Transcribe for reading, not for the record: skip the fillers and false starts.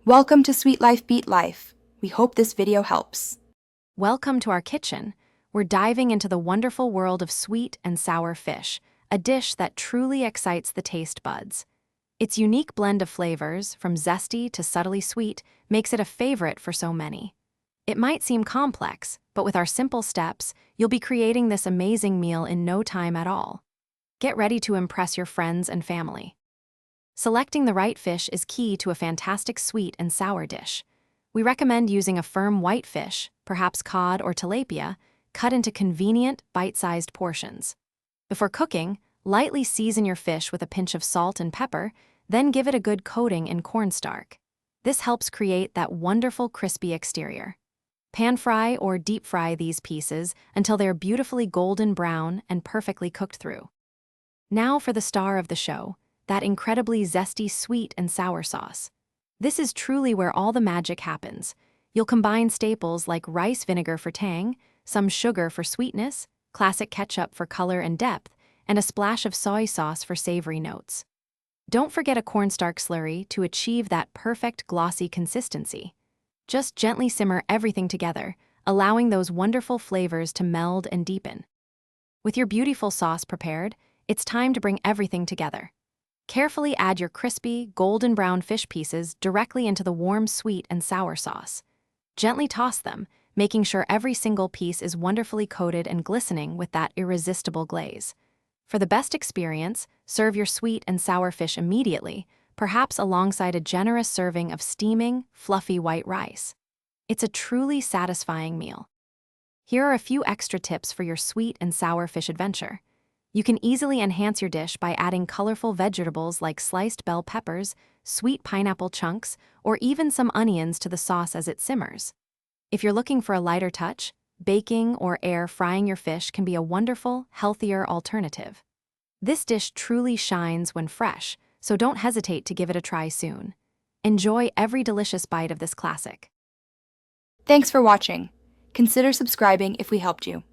Welcome to Sweet Life Beat Life. We hope this video helps. Welcome to our kitchen. We're diving into the wonderful world of sweet and sour fish, a dish that truly excites the taste buds. Its unique blend of flavors, from zesty to subtly sweet, makes it a favorite for so many. It might seem complex, but with our simple steps, you'll be creating this amazing meal in no time at all. Get ready to impress your friends and family. Selecting the right fish is key to a fantastic sweet and sour dish. We recommend using a firm white fish, perhaps cod or tilapia, cut into convenient, bite-sized portions. Before cooking, lightly season your fish with a pinch of salt and pepper, then give it a good coating in cornstarch. This helps create that wonderful crispy exterior. Pan fry or deep fry these pieces until they're beautifully golden brown and perfectly cooked through. Now for the star of the show, that incredibly zesty sweet and sour sauce. This is truly where all the magic happens. You'll combine staples like rice vinegar for tang, some sugar for sweetness, classic ketchup for color and depth, and a splash of soy sauce for savory notes. Don't forget a cornstarch slurry to achieve that perfect glossy consistency. Just gently simmer everything together, allowing those wonderful flavors to meld and deepen. With your beautiful sauce prepared, it's time to bring everything together. Carefully add your crispy, golden brown fish pieces directly into the warm sweet and sour sauce. Gently toss them, making sure every single piece is wonderfully coated and glistening with that irresistible glaze. For the best experience, serve your sweet and sour fish immediately, perhaps alongside a generous serving of steaming, fluffy white rice. It's a truly satisfying meal. Here are a few extra tips for your sweet and sour fish adventure. You can easily enhance your dish by adding colorful vegetables like sliced bell peppers, sweet pineapple chunks, or even some onions to the sauce as it simmers. If you're looking for a lighter touch, baking or air frying your fish can be a wonderful, healthier alternative. This dish truly shines when fresh, so don't hesitate to give it a try soon. Enjoy every delicious bite of this classic. Thanks for watching. Consider subscribing if we helped you.